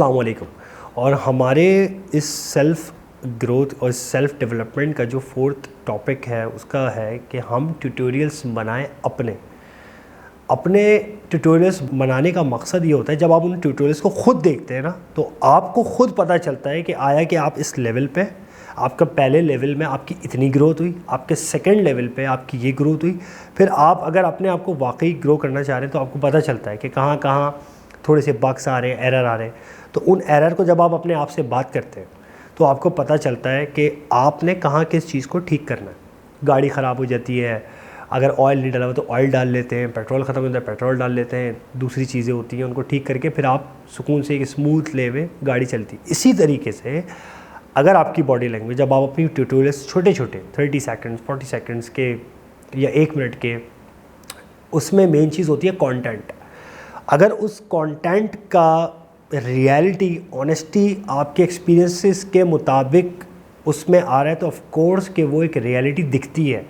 अस्सलाम वालेकुम। और हमारे इस सेल्फ़ ग्रोथ और सेल्फ़ डेवलपमेंट का जो फोर्थ टॉपिक है उसका है कि हम ट्यूटोरियल्स बनाएं। अपने ट्यूटोरियल्स बनाने का मकसद ये होता है, जब आप उन ट्यूटोरियल्स को ख़ुद देखते हैं ना, तो आपको ख़ुद पता चलता है कि आया कि आप इस लेवल पे, आपका पहले लेवल में आपकी इतनी ग्रोथ हुई, आपके सेकंड लेवल पे आपकी ये ग्रोथ हुई। फिर आप अगर अपने आप को वाकई ग्रो करना चाह रहे हैं तो आपको पता चलता है कि कहाँ कहाँ थोड़े से बग्स आ रहे हैं, एरर आ रहे हैं। तो उन एरर को जब आप अपने आप से बात करते हैं तो आपको पता चलता है कि आपने कहाँ किस चीज़ को ठीक करना है। गाड़ी ख़राब हो जाती है, अगर ऑयल नहीं डाला हुआ तो ऑयल डाल लेते हैं, पेट्रोल ख़त्म हो जाता है पेट्रोल डाल लेते हैं, दूसरी चीज़ें होती हैं उनको ठीक करके फिर आप सुकून से एक स्मूथ ले में गाड़ी चलती। इसी तरीके से अगर आपकी बॉडी लैंग्वेज, जब आप अपनी ट्यूटोरियल्स छोटे छोटे 30 सेकंड्स 40 सेकंड्स के या 1 मिनट के, उसमें मेन चीज़ होती है कंटेंट। अगर उस कंटेंट का रियलिटी, ऑनेस्टी आपके एक्सपीरियंसेस के मुताबिक उसमें आ रहा है तो ऑफ कोर्स कि वो एक रियलिटी दिखती है।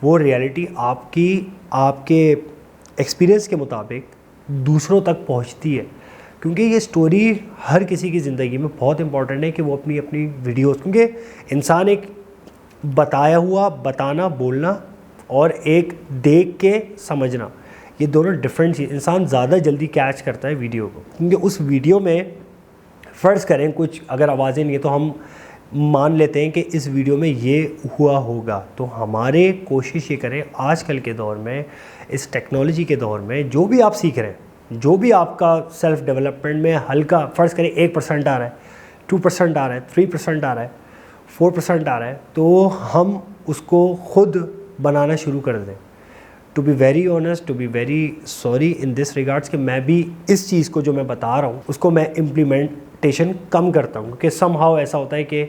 वो रियलिटी आपके एक्सपीरियंस के मुताबिक दूसरों तक पहुंचती है। क्योंकि ये स्टोरी हर किसी की ज़िंदगी में बहुत इंपॉर्टेंट है कि वो अपनी अपनी वीडियोस, क्योंकि इंसान एक बताया हुआ, बताना, बोलना और एक देख के समझना, ये दोनों डिफरेंट चीज़। इंसान ज़्यादा जल्दी कैच करता है वीडियो को, क्योंकि उस वीडियो में फ़र्ज़ करें कुछ अगर आवाज़ें नहीं है तो हम मान लेते हैं कि इस वीडियो में ये हुआ होगा। तो हमारे कोशिश ये करें आजकल के दौर में, इस टेक्नोलॉजी के दौर में, जो भी आप सीख रहे हैं, जो भी आपका सेल्फ़ डेवलपमेंट में हल्का फ़र्ज़ करें 1% आ रहा है, 2% आ रहा है, 3% आ रहा है, 4% आ रहा है, तो हम उसको ख़ुद बनाना शुरू कर दें। To be very honest, to be very sorry in this regards कि मैं भी इस चीज़ को जो मैं बता रहा हूँ उसको मैं इम्प्लीमेंटेशन कम करता हूँ, क्योंकि समहाउ ऐसा होता है कि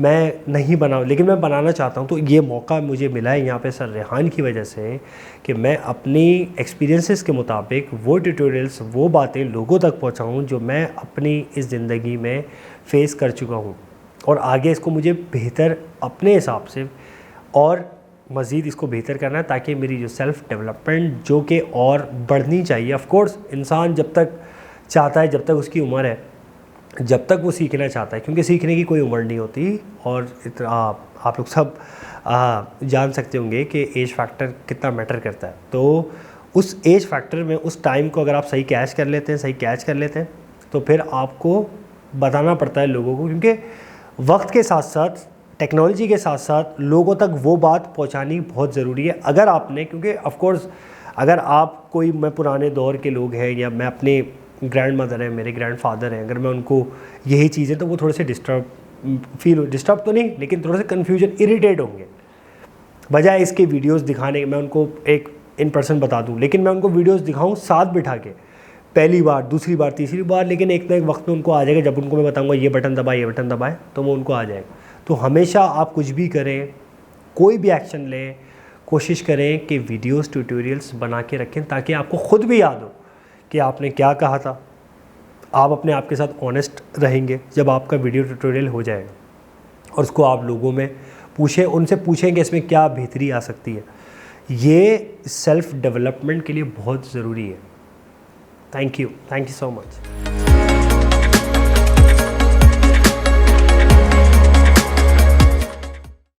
मैं नहीं बनाऊँ, लेकिन मैं बनाना चाहता हूँ। तो ये मौका मुझे मिला है यहाँ पे सर रेहान की वजह से कि मैं अपनी एक्सपीरियंसेस के मुताबिक वो ट्यूटोरियल्स, वो बातें लोगों तक पहुँचाऊँ जो मैं अपनी इस ज़िंदगी में फ़ेस कर चुका हूँ, और आगे इसको मुझे बेहतर अपने हिसाब से और मज़ीद इसको बेहतर करना है, ताकि मेरी जो सेल्फ़ डेवलपमेंट जो कि और बढ़नी चाहिए। ऑफ़ कोर्स इंसान जब तक चाहता है, जब तक उसकी उम्र है, जब तक वो सीखना चाहता है, क्योंकि सीखने की कोई उम्र नहीं होती। और आप लोग सब जान सकते होंगे कि एज फैक्टर कितना मैटर करता है। तो उस एज फैक्टर में, उस टाइम को अगर आप सही कैच कर लेते हैं, सही कैच कर लेते हैं, तो फिर आपको बताना पड़ता है लोगों को, क्योंकि वक्त के साथ साथ, टेक्नोलॉजी के साथ साथ लोगों तक वो बात पहुंचानी बहुत ज़रूरी है। अगर आपने, क्योंकि ऑफ़ कोर्स अगर आप कोई, मैं पुराने दौर के लोग हैं या मैं अपने ग्रैंड मदर हैं, मेरे ग्रैंड फादर हैं, अगर मैं उनको यही चीज़ें, तो वो थोड़े से डिस्टर्ब तो नहीं, लेकिन थोड़ा सा कन्फ्यूजन, इरिटेट होंगे। बजाय इसके वीडियोस दिखाने, मैं उनको एक इन पर्सन बता दूं, लेकिन मैं उनको वीडियोस दिखाऊं साथ बिठा के, पहली बार, दूसरी बार, तीसरी बार, लेकिन एक ना एक वक्त में उनको आ जाएगा जब उनको मैं बताऊँगा ये बटन दबाए, ये बटन दबाए, तो वो उनको आ जाएगा। तो हमेशा आप कुछ भी करें, कोई भी एक्शन लें, कोशिश करें कि वीडियोस, ट्यूटोरियल्स बना के रखें, ताकि आपको ख़ुद भी याद हो कि आपने क्या कहा था। आप अपने आप के साथ ऑनेस्ट रहेंगे जब आपका वीडियो ट्यूटोरियल हो जाएगा, और उसको आप लोगों में पूछें, उनसे पूछें कि इसमें क्या बेहतरी आ सकती है। ये सेल्फ़ डेवलपमेंट के लिए बहुत ज़रूरी है। Thank you so much.